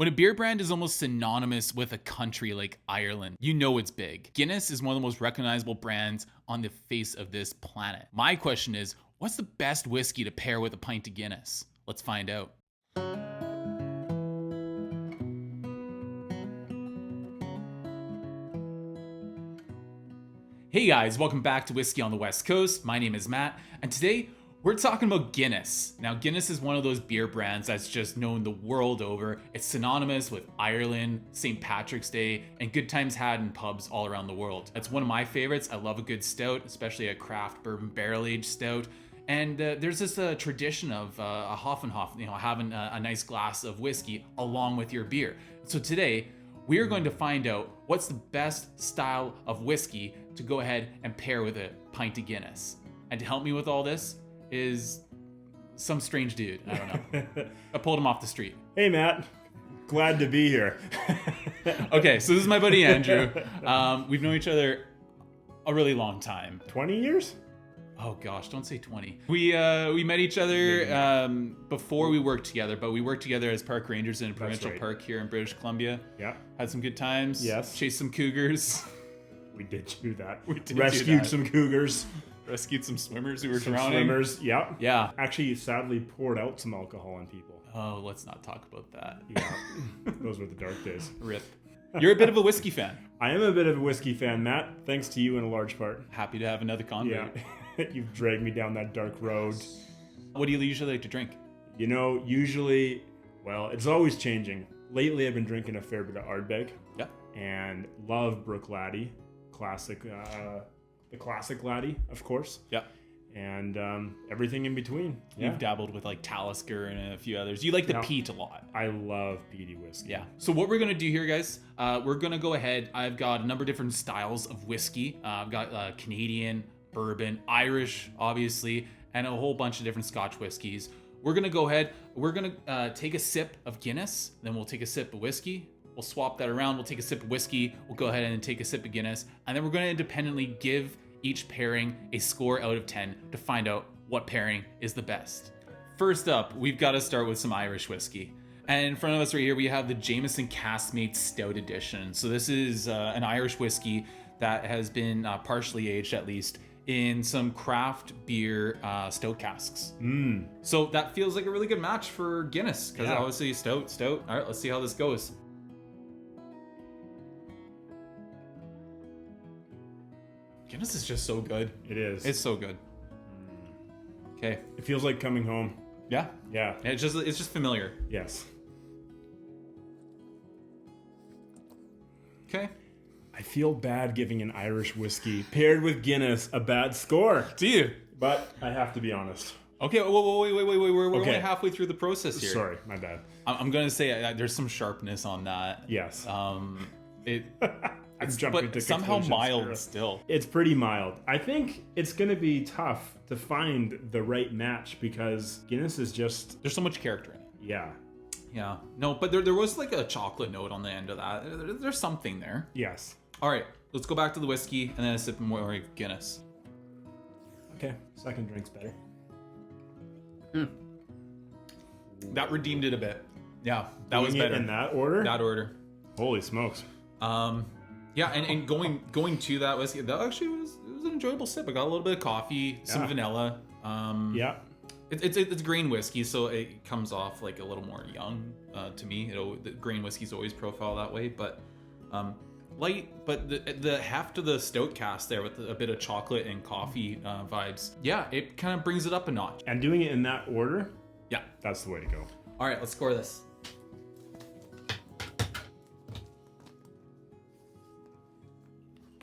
When a beer brand is almost synonymous with a country like Ireland, you know it's big. Guinness is one of the most recognizable brands on the face of this planet. My question is, what's the best whiskey to pair with a pint of Guinness? Let's find out. Hey guys, welcome back to Whiskey on the West Coast. My name is Matt, and today we're talking about Guinness. Now, Guinness is one of those beer brands that's just known the world over. It's synonymous with Ireland, St. Patrick's Day, and good times had in pubs all around the world. It's one of my favorites. I love a good stout, especially a craft bourbon barrel-aged stout. And there's this tradition of a Hoff and Hoff, having a nice glass of whiskey along with your beer. So today, we are going to find out what's the best style of whiskey to go ahead and pair with a pint of Guinness. And to help me with all this is some strange dude. I don't know. I pulled him off the street. Hey, Matt. Glad to be here. Okay, so this is my buddy Andrew. We've known each other a really long time. 20 years? Oh gosh, don't say 20. We met each other before we worked together, but we worked together as park rangers in a provincial park here in British Columbia. Yeah. Had some good times. Yes. Chased some cougars. We did do that. We did Rescued some cougars. Rescued some swimmers who were Some drowning. swimmers, yeah. Yeah. Actually, sadly, poured out some alcohol on people. Oh, let's not talk about that. Yeah. Those were the dark days. Rip. You're a bit of a whiskey fan. I am a bit of a whiskey fan, Matt. Thanks to you in a large part. Happy to have another convert. Yeah. You've dragged me down that dark road. What do you usually like to drink? You know, usually, well, it's always changing. Lately, I've been drinking a fair bit of Ardbeg. Yeah. And love Bruichladdich. Classic, the classic laddie, of course. Yeah. And everything in between. You've dabbled with like Talisker and a few others. You like the peat a lot. I love peaty whiskey. Yeah. So what we're going to do here, guys, we're going to go ahead. I've got a number of different styles of whiskey. I've got Canadian, bourbon, Irish, obviously, and a whole bunch of different Scotch whiskeys. We're going to go ahead. We're going to take a sip of Guinness. Then we'll take a sip of whiskey. We'll swap that around. We'll take a sip of whiskey. We'll go ahead and take a sip of Guinness. And then we're going to independently give each pairing a score out of 10 to find out what pairing is the best. First up, we've got to start with some Irish whiskey. And in front of us right here, we have the Jameson Caskmates Stout Edition. So this is an Irish whiskey that has been partially aged, at least, in some craft beer stout casks. So that feels like a really good match for Guinness, because obviously stout. All right, let's see how this goes. Guinness is just so good. It is. It's so good. Okay. It feels like coming home. Yeah. Yeah. It's just familiar. Yes. Okay. I feel bad giving an Irish whiskey paired with Guinness a bad score. Do you? But I have to be honest. Okay. Wait. We're only halfway through the process here. Sorry, my bad. I'm gonna say there's some sharpness on that. Yes. It's jumping to somehow conclusions mild here. still. It's pretty mild. I think it's going to be tough to find the right match because Guinness is just... There's so much character in it. Yeah. Yeah. No, but there was like a chocolate note on the end of that. There's something there. Yes. All right. Let's go back to the whiskey and then a sip more Guinness. Okay. Second drink's better. That redeemed it a bit. Yeah. That was Doing it better. in that order? That order. Holy smokes. Yeah, and going to that whiskey, that actually was an enjoyable sip. I got a little bit of coffee, some vanilla. Yeah. It's grain whiskey, so it comes off like a little more young to me. The grain whiskey's always profile that way, but light. But the heft of the stout cast there with a bit of chocolate and coffee vibes, yeah, it kind of brings it up a notch. And doing it in that order? Yeah, that's the way to go. All right, let's score this.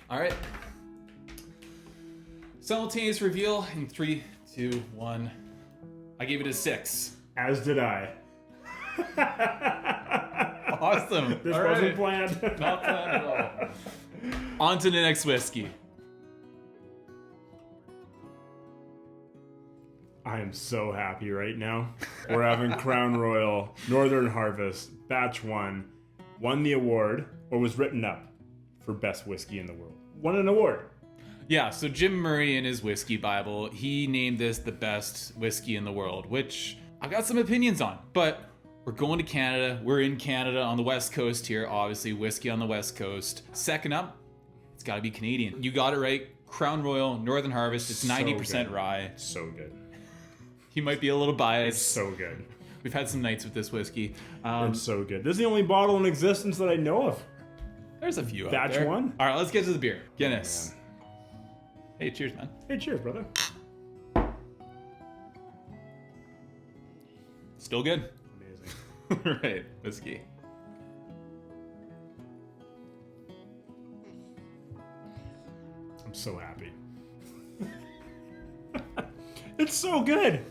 All right. Simultaneous reveal in 3, 2, 1. I gave it a 6. As did I. Awesome. This wasn't planned. Not planned at all. On to the next whiskey. I am so happy right now. We're having Crown Royal Northern Harvest Batch 1. Won the award, or was written up for best whiskey in the world. Won an award. Yeah, so Jim Murray in his whiskey Bible, he named this the best whiskey in the world, which I got some opinions on, but We're going to Canada. We're in Canada on the West Coast here. Obviously, whiskey on the West Coast. Second up, it's got to be Canadian. You got it right. Crown Royal, Northern Harvest. It's 90% rye. So good. You might be a little biased. It's so good. We've had some nights with this whiskey. It's so good. This is the only bottle in existence that I know of. There's a few out Batch there. one? All right, let's get to the beer. Guinness. Hey, cheers, man. Hey, cheers, brother. Still good. Amazing. Right, whiskey. I'm so happy. It's so good.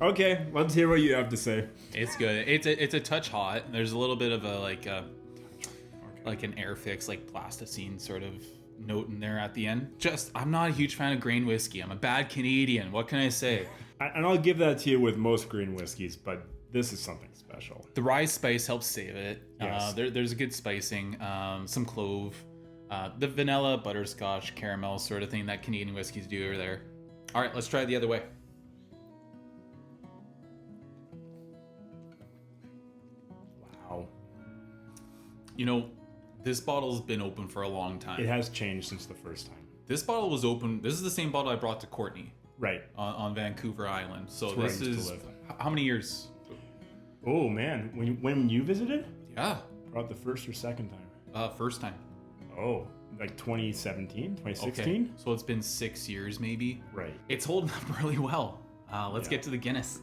Okay, let's hear what you have to say. It's good. It's a touch hot. There's a little bit of a like an air fix, like plasticine sort of note in there at the end. I'm not a huge fan of grain whiskey. I'm a bad Canadian. What can I say? And I'll give that to you with most green whiskeys, but this is something special. The rye spice helps save it. Yes. There's a good spicing, some clove, the vanilla, butterscotch, caramel sort of thing that Canadian whiskeys do are there. All right, let's try it the other way. Wow. You know, this bottle's been open for a long time. It has changed since the first time. This bottle was open. This is the same bottle I brought to Courtney. Right. On Vancouver Island. So That's where this I used is to live. how many years? Oh man, when you visited? Yeah, About the first or second time? first time. Oh, like 2017, 2016? Okay, so it's been 6 years maybe. Right. It's holding up really well. Let's get to the Guinness.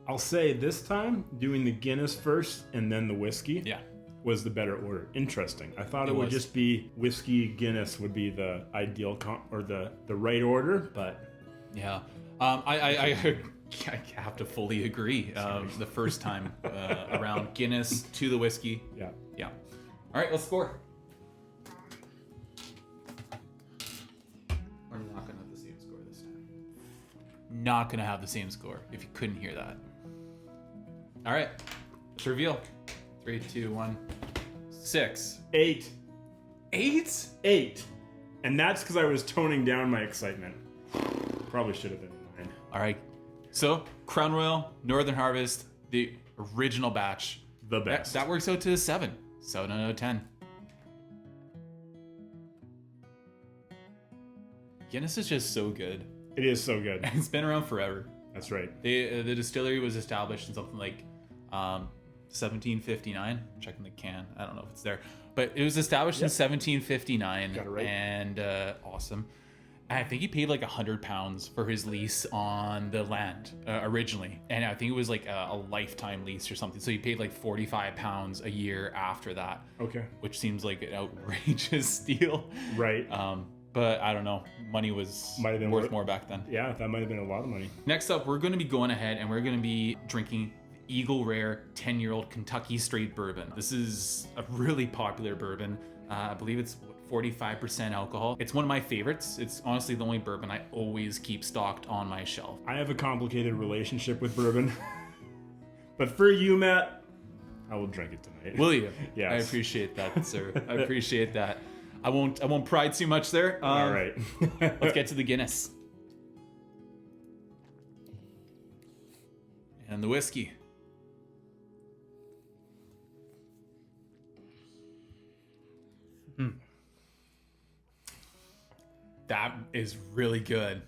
I'll say this time, doing the Guinness first and then the whiskey Yeah. was the better order. Interesting. I thought It it would was. just be whiskey, Guinness would be the ideal or the right order, but Yeah. I have to fully agree. The first time around Guinness to the whiskey. yeah. Yeah. All right, let's score. We're not going to have the same score this time. Not going to have the same score, if you couldn't hear that. All right, let's reveal. 3, 2, 1. 6. 8. 8? 8. And that's because I was toning down my excitement. Probably should have been 9. All right. So, Crown Royal, Northern Harvest, the original batch. The best. That works out to 7. 7 out of 10. Guinness is just so good. It is so good. It's been around forever. That's right. The distillery was established in something like 1759. Checking the can. I don't know if it's there. But it was established in 1759. Got it right. And awesome. I think he paid like £100 for his lease on the land originally, and I think it was like a lifetime lease or something. So he paid like £45 a year after that. Okay. Which seems like an outrageous deal. Right. But I don't know. Money was Might have been worth more back then. Yeah, that might have been a lot of money. Next up, we're going to be going ahead and we're going to be drinking Eagle Rare 10-year-old Kentucky Straight Bourbon. This is a really popular bourbon. I believe it's 45% alcohol. It's one of my favorites. It's honestly the only bourbon I always keep stocked on my shelf. I have a complicated relationship with bourbon. But for you, Matt, I will drink it tonight. Will you? Yes. I appreciate that, sir. I appreciate that. I won't pry too much there. All right. Let's get to the Guinness. And the whiskey. That is really good.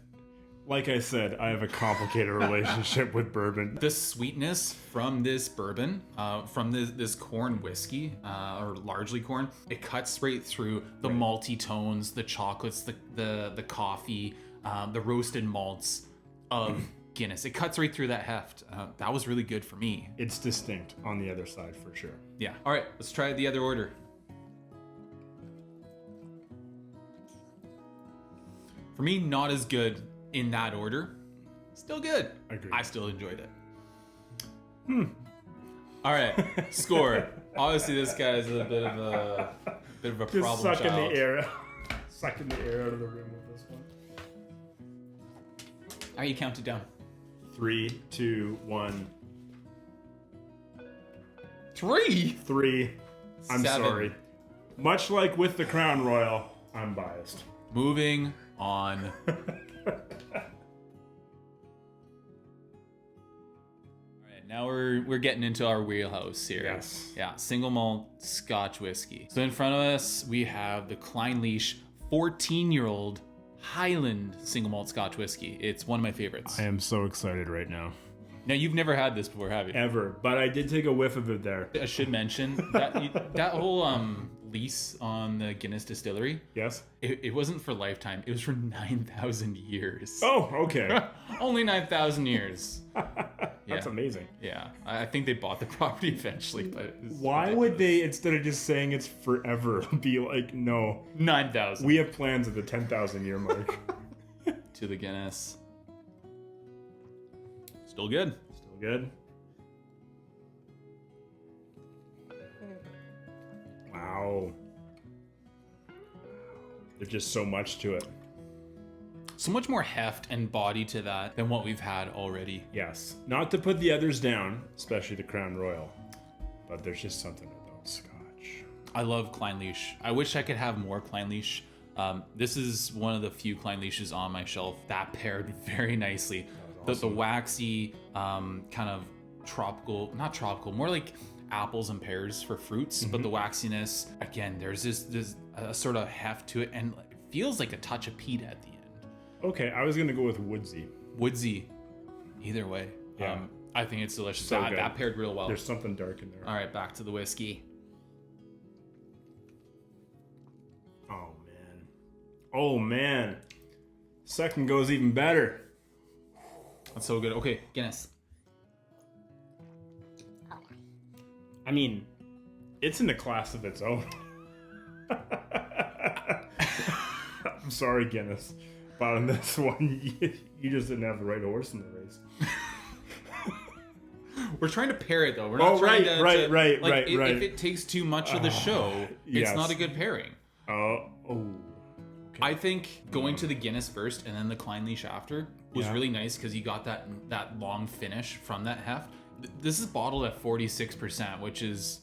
Like I said, I have a complicated relationship with bourbon. The sweetness from this bourbon, from this corn whiskey, or largely corn, it cuts right through the malty tones, the chocolates, the coffee, the roasted malts of Guinness. It cuts right through that heft. That was really good for me. It's distinct on the other side for sure. Yeah. All right, let's try the other order. For me, not as good in that order. Still good. Agreed. I still enjoyed it. All right, score. Obviously, this guy is a bit of a Just problem sucking child. the air, sucking the air out of the room with this one. All right, you count it down. 3, 2, 1, 3. 3. I'm 7. sorry. Much like with the Crown Royal, I'm biased. Moving on. Now we're getting into our wheelhouse here. Yes. Yeah, single malt Scotch whiskey. So in front of us, we have the KleinLeach 14-year-old Highland single malt Scotch whiskey. It's one of my favorites. I am so excited right now. Now, you've never had this before, have you? Ever. But I did take a whiff of it there. I should mention that whole lease on the Guinness distillery. Yes? It wasn't for lifetime. It was for 9,000 years. Oh, okay. Only 9,000 years. That's amazing. Yeah. I think they bought the property eventually, but Why would they, instead of just saying it's forever, be like, no, 9,000 we have plans at the 10,000 year mark? to the Guinness? Still good. Still good. Wow. There's just so much to it. So much more heft and body to that than what we've had already. Yes. Not to put the others down, especially the Crown Royal, but there's just something about Scotch. I love KleinLeach. I wish I could have more KleinLeach. This is one of the few KleinLeaches on my shelf that paired very nicely. The waxy, kind of tropical, not tropical, more like apples and pears for fruits, but the waxiness, again, there's this sort of heft to it, and it feels like a touch of peat at the end. Okay, I was gonna go with woodsy. Woodsy, either way. Yeah. I think it's delicious. So That paired real well. There's something dark in there. All right, back to the whiskey. Oh man. Second goes even better. That's so good. Okay, Guinness. I mean, it's in a class of its own. I'm sorry, Guinness, but on this one, you just didn't have the right horse in the race. We're trying to pair it though. We're not trying to. Right. If it takes too much of the show, yes. it's not a good pairing. Okay. I think going to the Guinness first and then the KleinLeach after was really nice because you got that long finish from that heft. This is bottled at 46%, which is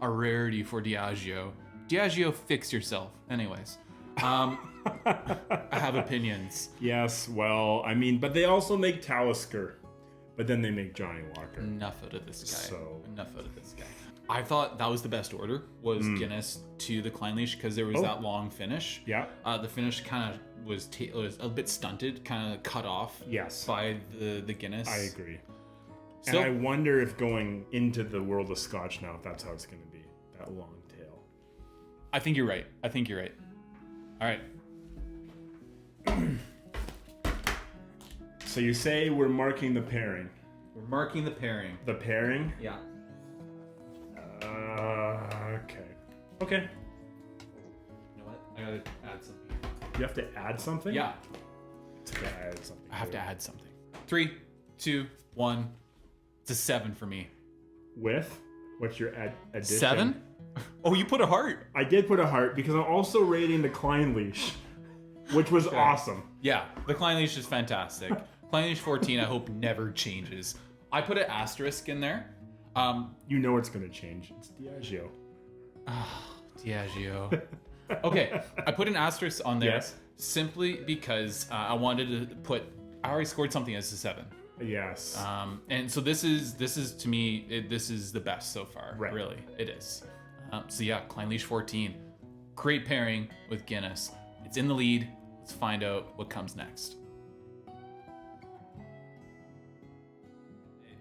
a rarity for Diageo. Diageo, fix yourself. Anyways, I have opinions. Yes, well, I mean, but they also make Talisker, but then they make Johnny Walker. Enough out of this guy. Enough out of this guy. I thought that was the best order, was Guinness to the KleinLeach, because there was that long finish. Yeah. The finish kind of was a bit stunted, kind of cut off. Yes. By the Guinness. I agree. Still, and I wonder if going into the world of Scotch now, if that's how it's going to be, that long tail. I think you're right. All right. So you say we're marking the pairing. We're marking the pairing. The pairing? Yeah. Okay. You know what? I gotta add something. You have to add something? Yeah. I have to add something. 3, 2, 1. It's a 7 for me. With? What's your addition? 7? Oh, you put a heart. I did put a heart because I'm also rating the KleinLeach, which was awesome. Yeah, the KleinLeach is fantastic. KleinLeach 14, I hope never changes. I put an asterisk in there. You know it's going to change. It's Diageo. Diageo. Okay, I put an asterisk on there simply because I wanted to put. I already scored something as a 7. Yes. And so this is to me this is the best so far. Right. Really, it is. So yeah, KleinLeach 14, great pairing with Guinness. It's in the lead. Let's find out what comes next.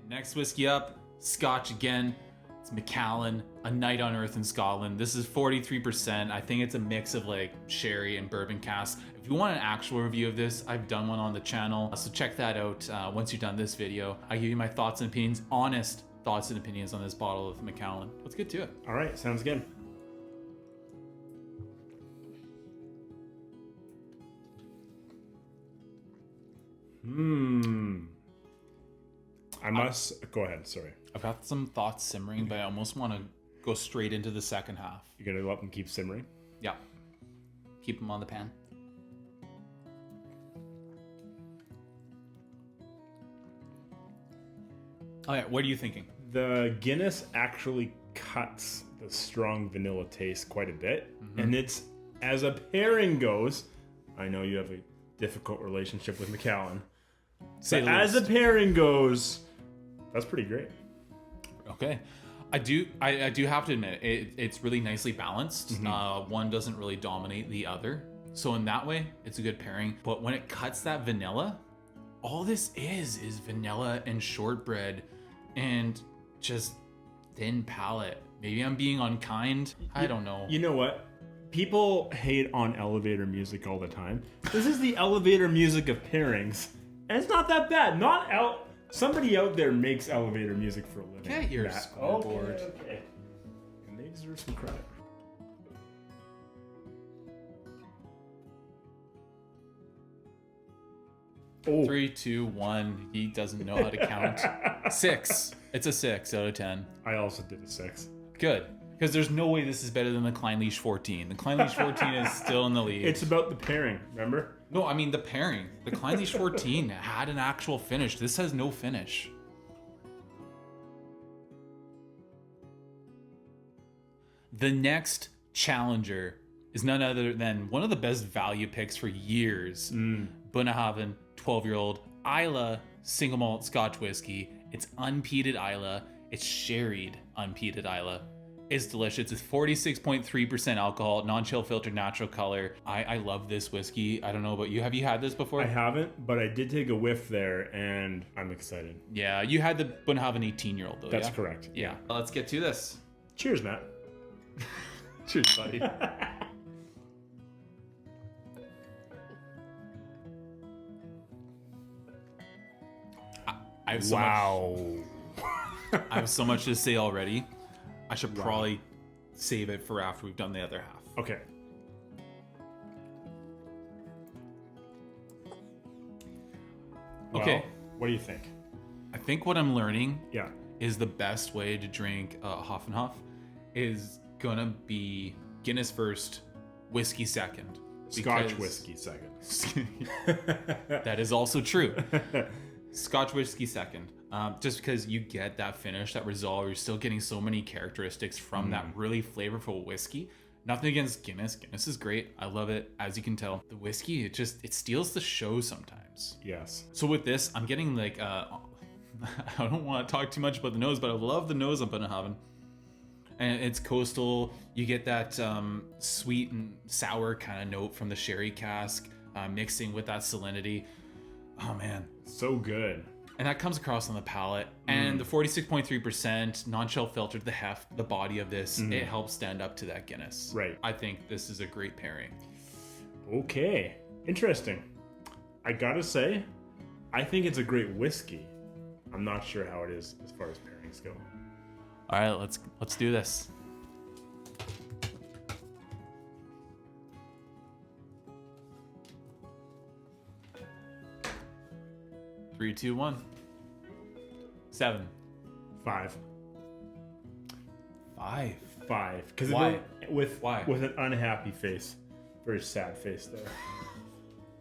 Next whiskey up, Scotch again. It's Macallan, A Night on Earth in Scotland. This is 43%. I think it's a mix of like sherry and bourbon cask. If you want an actual review of this, I've done one on the channel. So check that out once you're done this video. I give you my thoughts and opinions, honest thoughts and opinions on this bottle of Macallan. Let's get to it. All right, sounds good. I must go ahead. Sorry. I've got some thoughts simmering, but I almost want to go straight into the second half. You're gonna let them keep simmering? Yeah. Keep them on the pan. All right, what are you thinking? The Guinness actually cuts the strong vanilla taste quite a bit, and it's, as a pairing goes, I know you have a difficult relationship with Macallan. So as a pairing goes, that's pretty great. Okay. I do have to admit it's really nicely balanced. One doesn't really dominate the other. So in that way, it's a good pairing. But when it cuts that vanilla, all this is vanilla and shortbread and just thin palate. Maybe I'm being unkind. I don't know. You know what? People hate on elevator music all the time. This is the elevator music of pairings. And it's not that bad. Somebody out there makes elevator music for a living. Get your scoreboard. Okay. And they deserve some credit. Oh. 3, 2, 1. He doesn't know how to count. 6. It's a 6 out of 10. I also did a 6. Good. Because there's no way this is better than the KleinLeach 14. The KleinLeach 14 is still in the lead. It's about the pairing, remember? No, I mean the pairing. The KleinLeach 14 had an actual finish. This has no finish. The next challenger is none other than one of the best value picks for years. Bunnahabhain 12-year-old Isla Single Malt Scotch Whisky. It's unpeated Isla. It's sherried unpeated Isla. It's delicious. It's 46.3% alcohol, non-chill filtered natural color. I love this whiskey. I don't know about you. Have you had this before? I haven't, but I did take a whiff there, and I'm excited. Yeah, you had the Bunnahabhain 18-year-old though. That's correct. Yeah. Let's get to this. Cheers, Matt. Cheers, buddy. I have so much, I have so much to say already. I should probably save it for after we've done the other half. Okay. Well, Okay. What do you think? I think what I'm learning Yeah. is the best way to drink Hoff and Huff is gonna be Guinness first, whiskey second. Scotch because- whiskey second. That is also true. Scotch whiskey second. Just because you get that finish, that resolve, you're still getting so many characteristics from that really flavorful whiskey. Nothing against Guinness. Guinness is great. I love it. As you can tell, the whiskey, it steals the show sometimes. Yes. So with this, I'm getting like, I don't want to talk too much about the nose, but I love the nose of Bunnahabhain. And it's coastal. You get that sweet and sour kind of note from the sherry cask, mixing with that salinity. Oh man. So good. And that comes across on the palate. And the 46.3% non-chill filtered, the heft, the body of this, it helps stand up to that Guinness. Right. I think this is a great pairing. Okay. Interesting. I gotta say, I think it's a great whiskey. I'm not sure how it is as far as pairings go. All right, let's do this. Three, two, 1. 7. 5. 5. 5. Because Why? With Why? With an unhappy face. Very sad face there.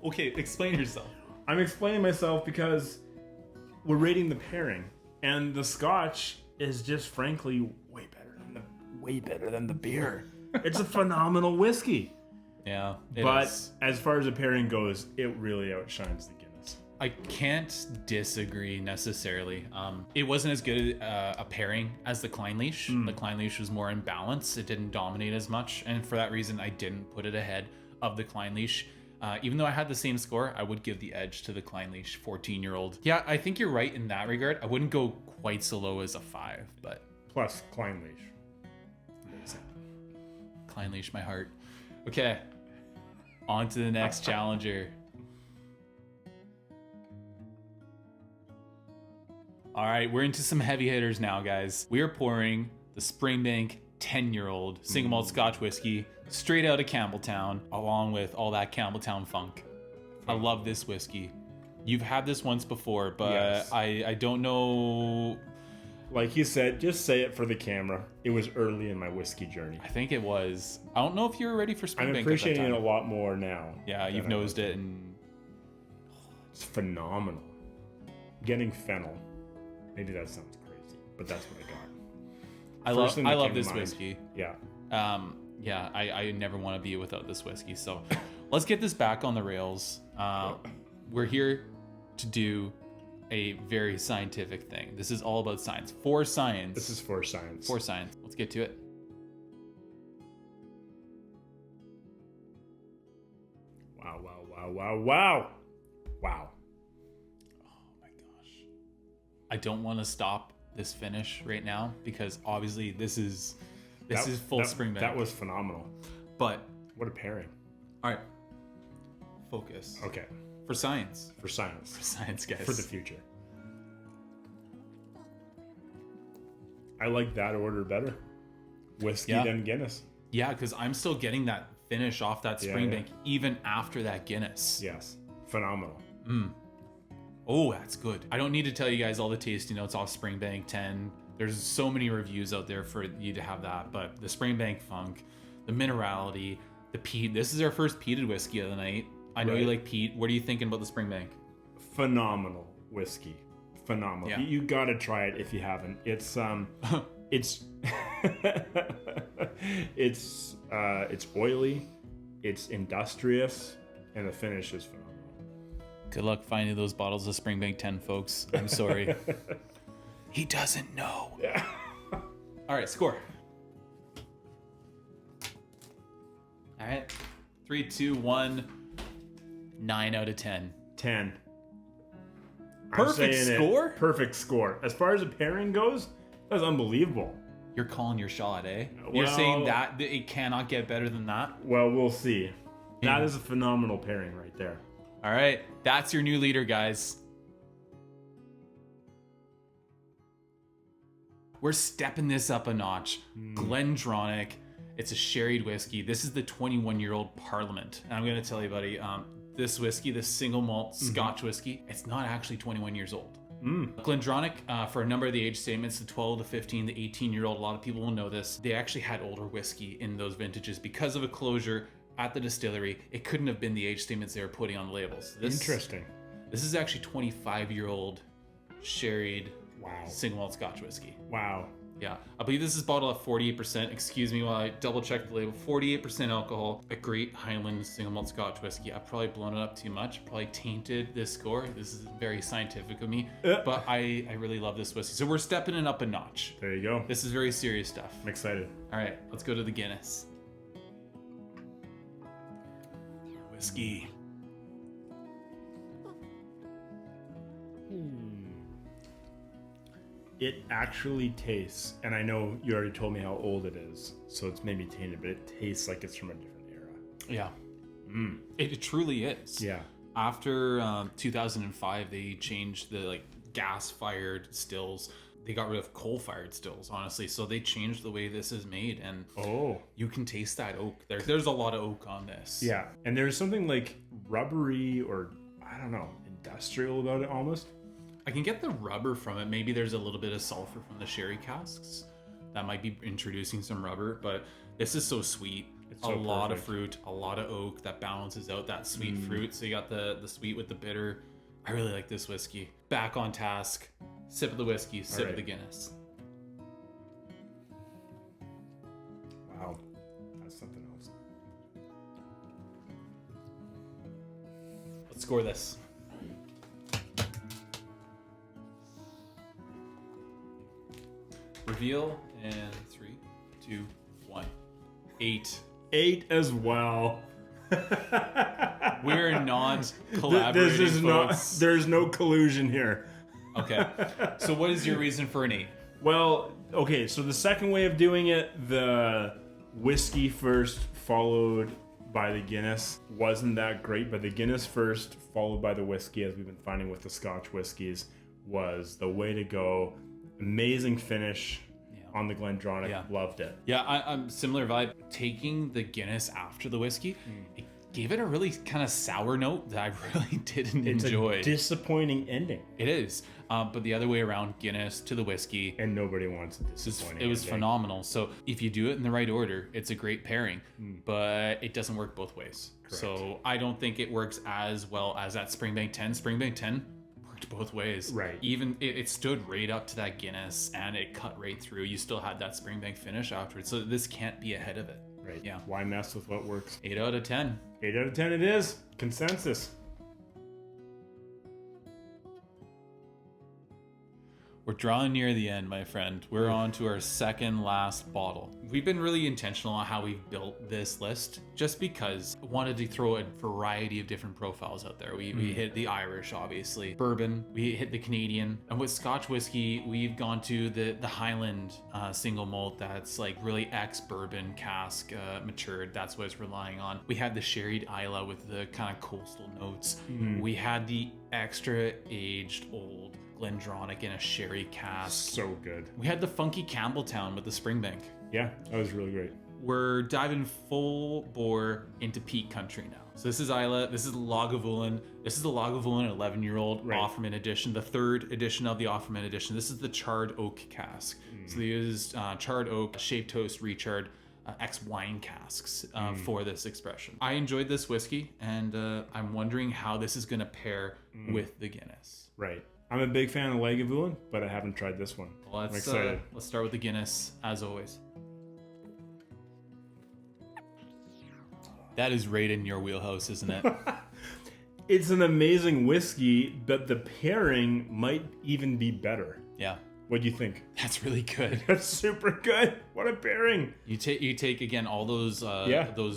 Okay, explain yourself. I'm explaining myself because we're rating the pairing, and the Scotch is just frankly way better than the beer. It's a phenomenal whiskey. Yeah, But is. as far as the pairing goes, it really outshines the Guinness. I can't disagree necessarily. It wasn't as good a pairing as the KleinLeach. The KleinLeach was more in balance. It didn't dominate as much, and for that reason, I didn't put it ahead of the KleinLeach. Even though I had the same score, I would give the edge to the KleinLeach 14-year-old. Yeah, I think you're right in that regard. I wouldn't go quite so low as a 5, but Plus KleinLeach. KleinLeach, my heart. Okay, on to the next challenger. All right, we're into some heavy hitters now, guys. We are pouring the Springbank 10-year-old single malt Scotch whiskey straight out of Campbelltown, along with all that Campbelltown funk. I love this whiskey. You've had this once before, but Yes. I don't know. Like you said, just say it for the camera. It was early in my whiskey journey. I think it was. I don't know if you were ready for Springbank. I'm appreciating it a lot more now. Yeah, you've than I nosed was. it, and It's phenomenal. Getting fennel. Maybe that sounds crazy, but that's what I got. First thing I that love came to this mind. whiskey. Yeah. Yeah, I never want to be without this whiskey. So let's get this back on the rails. We're here to do a very scientific thing. This is all about science. For science. This is for science. For science. Let's get to it. Wow, wow, wow, wow, wow. Wow. Oh my gosh. I don't want to stop this finish right now because obviously this is full Springbank. That was phenomenal. But what a pairing. all right. Focus. Okay. For science. For science. For science, guys. For the future. I like that order better. Whiskey than Guinness. Yeah, because I'm still getting that finish off that Springbank even after that Guinness. Yes. Phenomenal. Oh, that's good. I don't need to tell you guys all the tasting notes off Springbank 10. There's so many reviews out there for you to have that, but the Springbank funk, the minerality, the peat. This is our first peated whiskey of the night. I know you like peat. What are you thinking about the Springbank? Phenomenal whiskey. Phenomenal. Yeah. You gotta try it if you haven't. It's it's oily, it's industrious, and the finish is phenomenal. Good luck finding those bottles of Springbank 10, folks. I'm sorry. He doesn't know. Yeah. All right, score. All right. 3, 2, 1. 9 out of 10. 10. Perfect score? Perfect score. As far as the pairing goes, that's unbelievable. You're calling your shot, eh? You're saying that it cannot get better than that? Well, we'll see. That is a phenomenal pairing right there. All right. That's your new leader, guys. We're stepping this up a notch. Glendronach. It's a sherried whiskey. This is the 21-year-old Parliament. And I'm going to tell you, buddy, this whiskey, this single malt Scotch whiskey, it's not actually 21 years old. Glendronach, for a number of the age statements, the 12, the 15, the 18-year-old, a lot of people will know this. They actually had older whiskey in those vintages because of a closure at the distillery. It couldn't have been the age statements they were putting on the labels. Interesting. This is actually 25-year-old sherried single malt Scotch whiskey. Wow. Yeah, I believe this is bottled at 48%. Excuse me while I double check the label. 48% alcohol. A great Highland single malt Scotch whiskey. I've probably blown it up too much. Probably tainted this score. This is very scientific of me, but I really love this whiskey. So we're stepping it up a notch. There you go. This is very serious stuff. I'm excited. All right, let's go to the Guinness. Whiskey. It actually tastes, and I know you already told me how old it is, so it's maybe tainted, but it tastes like it's from a different era. Yeah. It truly is. Yeah. After 2005, they changed the gas-fired stills. They got rid of coal-fired stills, honestly. So they changed the way this is made, and you can taste that oak. There's a lot of oak on this. Yeah, and there's something like rubbery or, I don't know, industrial about it almost. I can get the rubber from it. Maybe there's a little bit of sulfur from the sherry casks. That might be introducing some rubber, but this is so sweet. It's so lot of fruit, a lot of oak that balances out that sweet fruit. So you got the sweet with the bitter. I really like this whiskey. Back on task. Sip of the whiskey, sip of the Guinness. Wow, that's something else. Let's score this. Reveal in 3, 2, 1. 8. 8 as well. We're not collaborating. This is not. There's no collusion here. Okay. So what is your reason for an 8? Well, okay. So the second way of doing it, the whiskey first, followed by the Guinness, wasn't that great. But the Guinness first, followed by the whiskey, as we've been finding with the Scotch whiskeys, was the way to go. Amazing finish on the Glendronach. Yeah. Loved it. Yeah, I'm similar vibe. Taking the Guinness after the whiskey, it gave it a really kind of sour note that I really didn't enjoy. It's a disappointing ending. It is. But the other way around, Guinness to the whiskey. And nobody wants a disappointing It was ending. phenomenal. So if you do it in the right order, it's a great pairing. But it doesn't work both ways. Correct. So I don't think it works as well as that Springbank 10. Springbank 10 worked both ways. Right. Even it stood right up to that Guinness and it cut right through. You still had that Springbank finish afterwards. So this can't be ahead of it. Right. Yeah. Why mess with what works? 8 out of 10. 8 out of 10 it is. Consensus. We're drawing near the end, my friend. We're on to our second last bottle. We've been really intentional on how we've built this list just because I wanted to throw a variety of different profiles out there. We hit the Irish, obviously. Bourbon, we hit the Canadian. And with Scotch whiskey, we've gone to the Highland single malt that's like really ex-bourbon cask matured. That's what it's relying on. We had the sherried Isla with the kind of coastal notes. We had the extra aged old Glendronach in a sherry cask. So good. We had the funky Campbelltown with the Springbank. Yeah, that was really great. We're diving full bore into peat country now. So this is Isla, this is Lagavulin. This is the Lagavulin 11-year-old Offerman edition, the third edition of the Offerman edition. This is the charred oak cask. So they used charred oak, shaved toast, recharred, ex-wine casks for this expression. I enjoyed this whiskey, and I'm wondering how this is going to pair with the Guinness. Right. I'm a big fan of Lagavulin, but I haven't tried this one. Well, I'm excited. Let's start with the Guinness, as always. That is right in your wheelhouse, isn't it? It's an amazing whiskey, but the pairing might even be better. Yeah. What do you think? That's really good. That's super good. What a pairing! You take again all those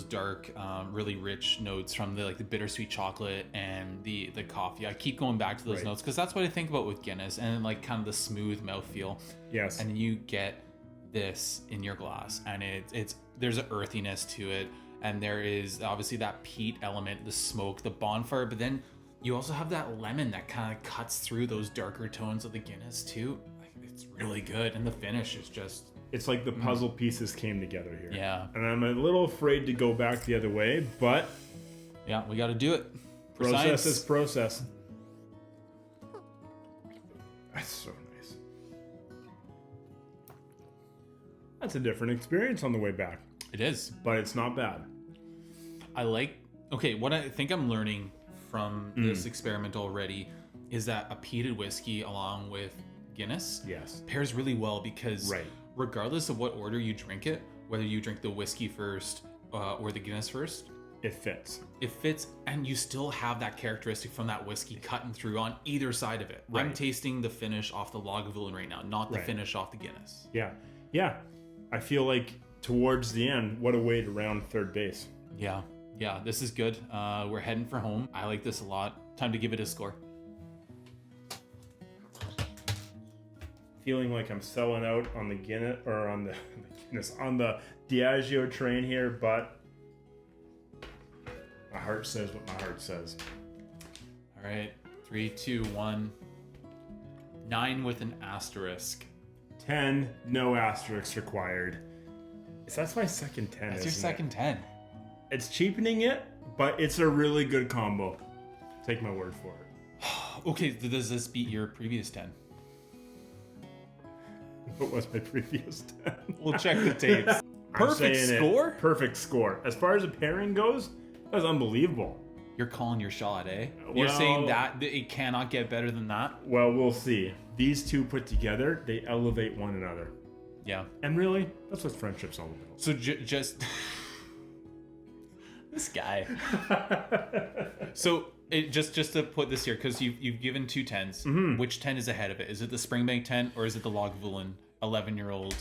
dark, really rich notes from the bittersweet chocolate and the coffee. I keep going back to those notes because that's what I think about with Guinness, and like kind of the smooth mouthfeel. Yes. And you get this in your glass, and it's there's an earthiness to it, and there is obviously that peat element, the smoke, the bonfire, but then you also have that lemon that kind of cuts through those darker tones of the Guinness too. It's really good, and the finish is just... It's like the puzzle pieces came together here. Yeah. And I'm a little afraid to go back the other way, but... Yeah, we got to do it. Process is process. That's so nice. That's a different experience on the way back. It is. But it's not bad. I like... Okay, what I think I'm learning from this experiment already is that a peated whiskey along with Guinness pairs really well because regardless of what order you drink it, whether you drink the whiskey first or the Guinness first, it fits. It fits, and you still have that characteristic from that whiskey cutting through on either side of it. I'm tasting the finish off the Lagavulin right now, not the finish off the Guinness. Yeah. I feel like towards the end, what a way to round third base. Yeah, this is good. We're heading for home. I like this a lot. Time to give it a score. Feeling like I'm selling out on the Guinness or on the Diageo train here, but my heart says what my heart says. All right, 3, 2, 1. 9 with an asterisk. 10, no asterisks required. So that's my second 10. That's your second 10. It's cheapening it, but it's a really good combo. Take my word for it. Okay, does this beat your previous 10? What was my previous 10? We'll check the tapes. Perfect score? Perfect score. As far as the pairing goes, that was unbelievable. You're calling your shot, eh? You're saying that it cannot get better than that? Well, we'll see. These two put together, they elevate one another. Yeah. And really, that's what friendship's all about. So just... This guy. So just to put this here, because you've given 2 10s. Which 10 is ahead of it? Is it the Springbank 10 or is it the Lagavulin 11-year-old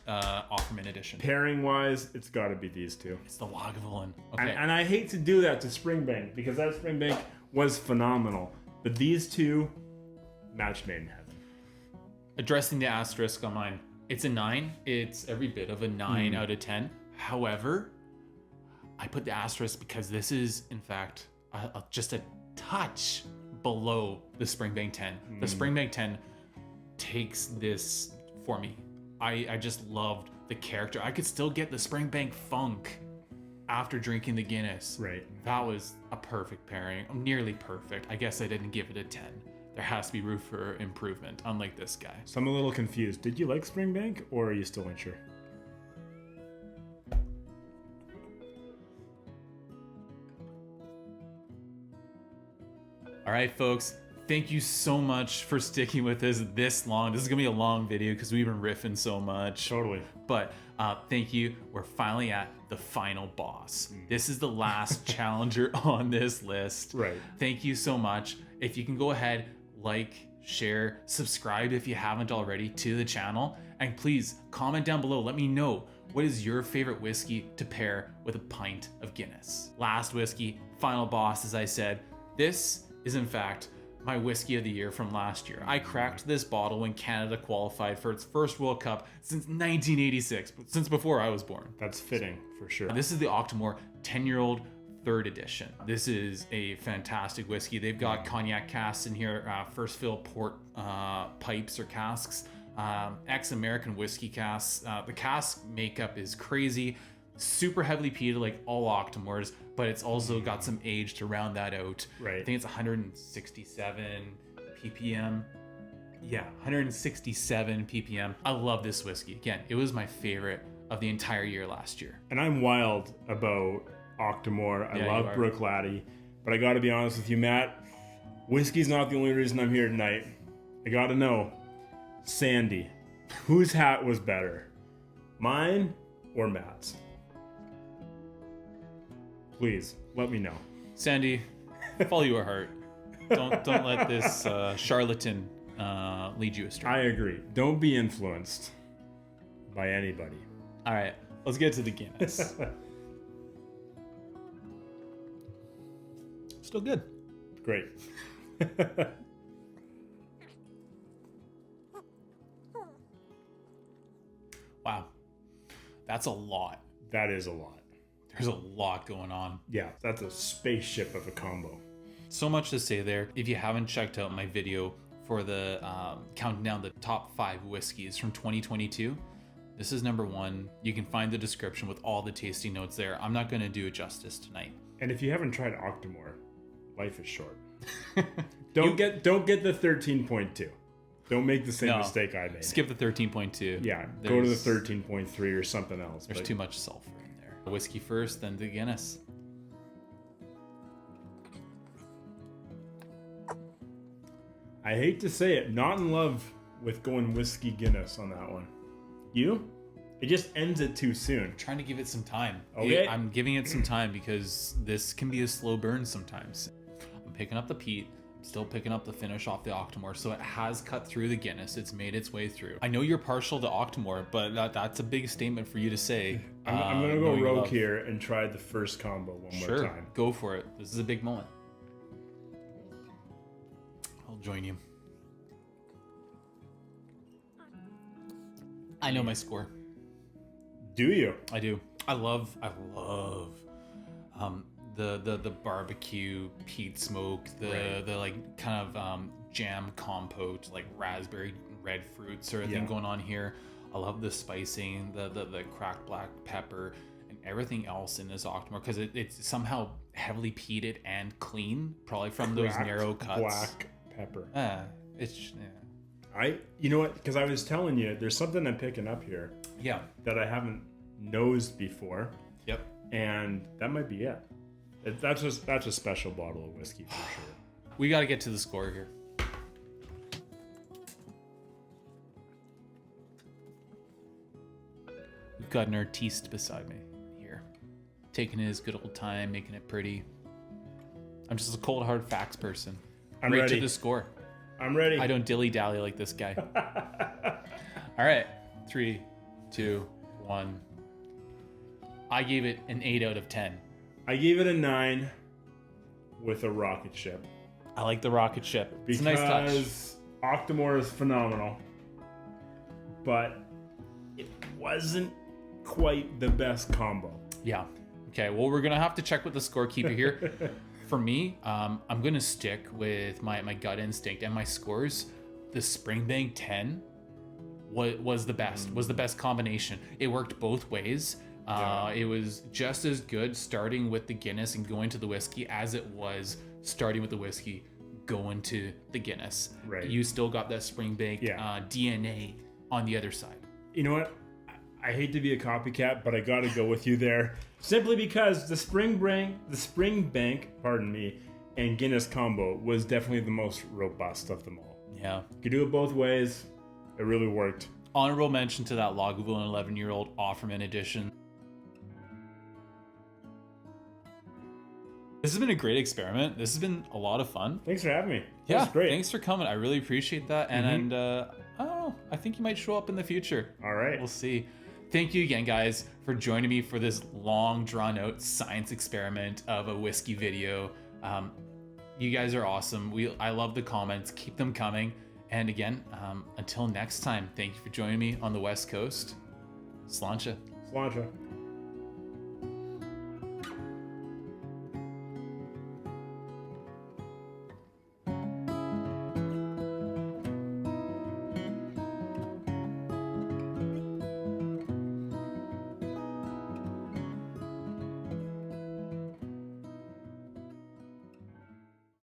Offerman edition? Pairing wise, it's got to be these two. It's the Lagavulin. Okay. And I hate to do that to Springbank because that Springbank was phenomenal, but these two, match made in heaven. Addressing the asterisk on mine, it's a 9. It's every bit of a 9 out of 10. However, I put the asterisk because this is, in fact, just a touch below the Springbank 10. The Springbank 10 takes this for me. I just loved the character. I could still get the Springbank funk after drinking the Guinness. Right. That was a perfect pairing. Nearly perfect. I guess I didn't give it a 10. There has to be room for improvement, unlike this guy. So I'm a little confused. Did you like Springbank or are you still unsure? All right, folks. Thank you so much for sticking with us this long. This is going to be a long video because we've been riffing so much. Totally. But thank you. We're finally at the final boss. This is the last challenger on this list. Right. Thank you so much. If you can go ahead, like, share, subscribe if you haven't already to the channel, and please comment down below. Let me know, what is your favorite whiskey to pair with a pint of Guinness? Last whiskey, final boss, as I said. This is in fact my whiskey of the year from last year. I cracked this bottle when Canada qualified for its first World Cup since 1986, since before I was born. That's fitting for sure. This is the Octomore 10-year-old third edition. This is a fantastic whiskey. They've got cognac casks in here, first fill port pipes or casks, ex-American whiskey casks. The cask makeup is crazy, super heavily peated like all Octomores, but it's also got some age to round that out. Right. I think it's 167 ppm. Yeah, 167 ppm. I love this whiskey. Again, it was my favorite of the entire year last year. And I'm wild about Octomore. I love Bruichladdich, but I got to be honest with you, Matt. Whiskey's not the only reason I'm here tonight. I got to know, Sandy, whose hat was better, mine or Matt's? Please let me know. Sandy, follow your heart. Don't let this charlatan lead you astray. I agree. Don't be influenced by anybody. All right, let's get to the Guinness. Still good. Great. Wow, that's a lot. That is a lot. There's a lot going on. Yeah, that's a spaceship of a combo. So much to say there. If you haven't checked out my video for the counting down the top 5 whiskeys from 2022, this is number 1. You can find the description with all the tasting notes there. I'm not going to do it justice tonight. And if you haven't tried Octomore, life is short. Don't get the 13.2. Don't make the same mistake I made. Skip the 13.2. Yeah, go to the 13.3 or something else. There's too much sulfur in there. The whiskey first, then the Guinness. I hate to say it, not in love with going whiskey Guinness on that one. You? It just ends it too soon. I'm trying to give it some time. Okay. I'm giving it some time because this can be a slow burn sometimes. I'm picking up the peat. Still picking up the finish off the Octomore, so it has cut through the Guinness. It's made its way through. I know you're partial to Octomore, but that's a big statement for you to say. I'm gonna go rogue here and try the first combo one more time. Go for it. This is a big moment. I'll join you. I know my score. Do you? I do. I love the barbecue peat smoke, the like kind of jam compote, like raspberry red fruit sort of thing going on here. I love the spicing, the cracked black pepper, and everything else in this Octomore because it's somehow heavily peated and clean, probably from those narrow cuts. Black pepper. You know what? Because I was telling you, there's something I'm picking up here. Yeah. That I haven't nosed before. Yep. And that might be it. That's a special bottle of whiskey for sure. We got to get to the score here. We've got an artiste beside me here, taking his good old time, making it pretty. I'm just a cold hard facts person. I'm right ready. to the score. I'm ready. I don't dilly dally like this guy. All right, 3, 2, 1. I gave it an 8 out of 10. I gave it a 9 with a rocket ship. I like the rocket ship. It's because a nice touch. Octomore is phenomenal, but it wasn't quite the best combo. Yeah. Okay, well, we're going to have to check with the scorekeeper here. For me, I'm going to stick with my gut instinct and my scores. The Springbank 10 was the best, was the best combination. It worked both ways. It was just as good starting with the Guinness and going to the whiskey as it was starting with the whiskey going to the Guinness. Right. You still got that Springbank DNA on the other side. You know what? I hate to be a copycat, but I got to go with you there. Simply because the Springbank, pardon me, and Guinness combo was definitely the most robust of them all. Yeah. You could do it both ways. It really worked. Honorable mention to that Lagavulin 11-year-old Offerman edition. This has been a great experiment. This has been a lot of fun. Thanks for having me. Yeah, That's great. thanks for coming. I really appreciate that. And I don't know, I think you might show up in the future. All right. We'll see. Thank you again, guys, for joining me for this long, drawn-out science experiment of a whiskey video. You guys are awesome. I love the comments. Keep them coming. And again, until next time, thank you for joining me on the West Coast. Sláinte. Sláinte.